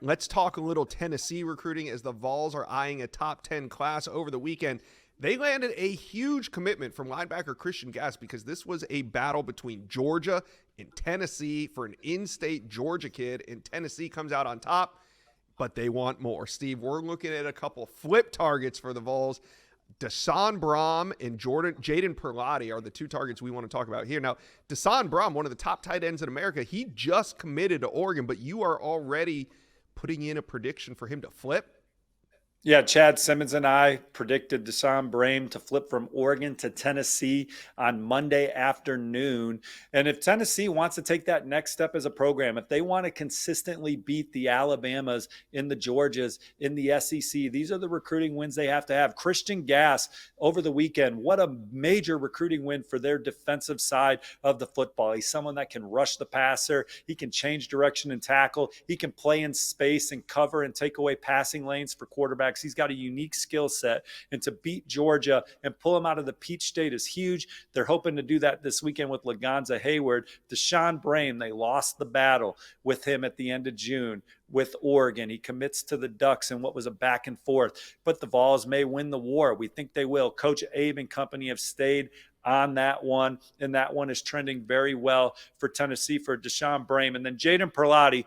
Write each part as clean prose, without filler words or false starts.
Let's talk a little Tennessee recruiting as the Vols are eyeing a top 10 class over the weekend. They landed a huge commitment from linebacker Christian Gass because this was a battle between Georgia and Tennessee for an in-state Georgia kid, and Tennessee comes out on top, but they want more. Steve, we're looking at a couple flip targets for the Vols. Desan Brom and Jaden Perlotti are the two targets we want to talk about here. Now, Desan Brom, one of the top tight ends in America, he just committed to Oregon, but you are already putting in a prediction for him to flip? Yeah, Chad Simmons and I predicted Deshaun Brame to flip from Oregon to Tennessee on Monday afternoon. And if Tennessee wants to take that next step as a program, if they want to consistently beat the Alabamas in the Georgias in the SEC, these are the recruiting wins they have to have. Christian Gass over the weekend, what a major recruiting win for their defensive side of the football. He's someone that can rush the passer. He can change direction and tackle. He can play in space and cover and take away passing lanes for quarterbacks. He's got a unique skill set, and to beat Georgia and pull him out of the Peach State is huge. They're hoping to do that this weekend with Laganza Hayward. Deshaun Brame, they lost the battle with him at the end of June with Oregon. He commits to the Ducks in what was a back and forth, but the Vols may win the war. We think they will. Coach Abe and company have stayed on that one, and that one is trending very well for Tennessee for Deshaun Brame. And then Jaden Perlotti,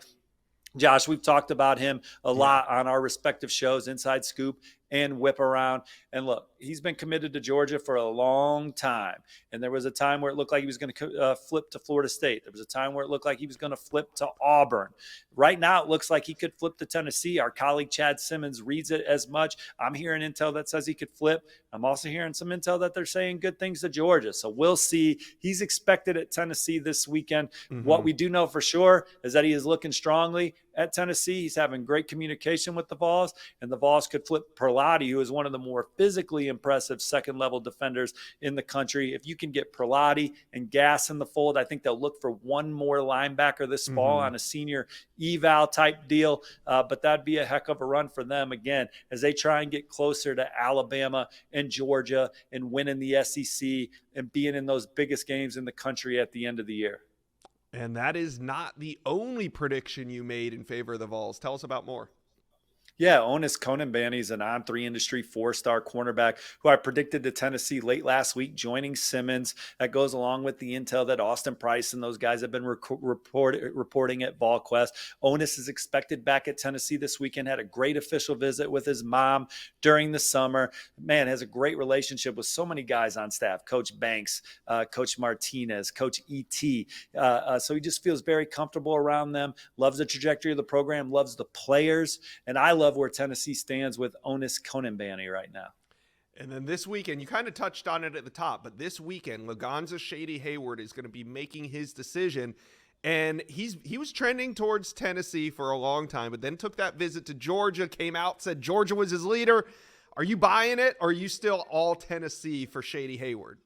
Josh, we've talked about him a lot on our respective shows, Inside Scoop and Whip Around. And look, he's been committed to Georgia for a long time. And there was a time where it looked like he was going to flip to Florida State. There was a time where it looked like he was going to flip to Auburn. Right now, it looks like he could flip to Tennessee. Our colleague Chad Simmons reads it as much. I'm hearing intel that says he could flip. I'm also hearing some intel that they're saying good things to Georgia. So we'll see. He's expected at Tennessee this weekend. What we do know for sure is that he is looking strongly at Tennessee. He's having great communication with the Vols, and the Vols could flip Perlotti, who is one of the more physically impressive second-level defenders in the country. If you can get Perlotti and Gass in the fold, I think they'll look for one more linebacker this fall on a senior eval type deal, but that'd be a heck of a run for them, again, as they try and get closer to Alabama and Georgia and winning the SEC and being in those biggest games in the country at the end of the year. And that is not the only prediction you made in favor of the Vols. Tell us about more. Yeah, Onis Konanbanny is an on-3 industry four-star cornerback who I predicted to Tennessee late last week, joining Simmons. That goes along with the intel that Austin Price and those guys have been reporting at VolQuest. Onis is expected back at Tennessee this weekend, had a great official visit with his mom during the summer. Man, has a great relationship with so many guys on staff, Coach Banks, Coach Martinez, Coach E.T. So he just feels very comfortable around them, loves the trajectory of the program, loves the players, and I love where Tennessee stands with Onis Konanbanny right now. And then this weekend, you kind of touched on it at the top, but this weekend, Laganza Shady Hayward is going to be making his decision. And he was trending towards Tennessee for a long time, but then took that visit to Georgia, came out, said Georgia was his leader. Are you buying it, or are you still all Tennessee for Shady Hayward?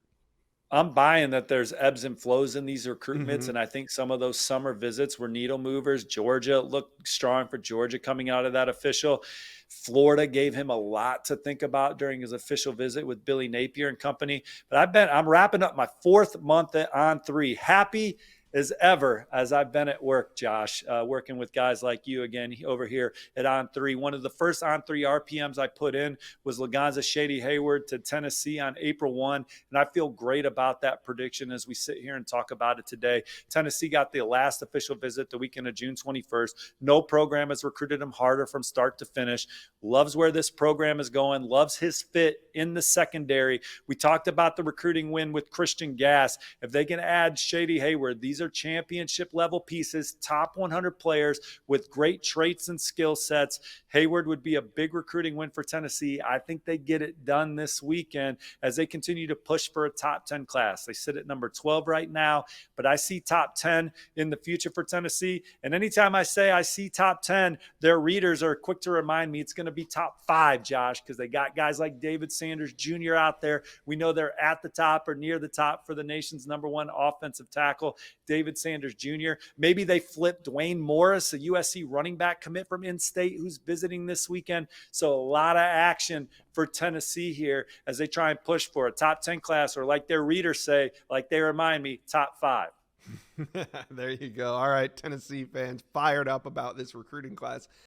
I'm buying that there's ebbs and flows in these recruitments, and I think some of those summer visits were needle movers. Georgia looked strong for Georgia coming out of that official. Florida gave him a lot to think about during his official visit with Billy Napier and company. But I'm wrapping up my fourth month at On3. Happy as ever as I've been at work, Josh, working with guys like you again over here at On3. One of the first On3 RPMs I put in was Laganza Shady Hayward to Tennessee on April 1, and I feel great about that prediction as we sit here and talk about it today. Tennessee got the last official visit the weekend of June 21st. No program has recruited him harder from start to finish. Loves where this program is going, loves his fit in the secondary. We talked about the recruiting win with Christian Gass. If they can add Shady Hayward, these are championship level pieces, top 100 players with great traits and skill sets. Hayward would be a big recruiting win for Tennessee. I think they get it done this weekend as they continue to push for a top 10 class. They sit at number 12 right now, but I see top 10 in the future for Tennessee. And anytime I say I see top 10, their readers are quick to remind me it's going to be top 5, Josh, because they got guys like David Sanders Jr. out there. We know they're at the top or near the top for the nation's #1 offensive tackle, David Sanders Jr. Maybe they flip Dwayne Morris, a USC running back commit from in-state who's visiting this weekend. So a lot of action for Tennessee here as they try and push for a top 10 class, or like their readers say, like they remind me, top 5. There you go. All right, Tennessee fans fired up about this recruiting class.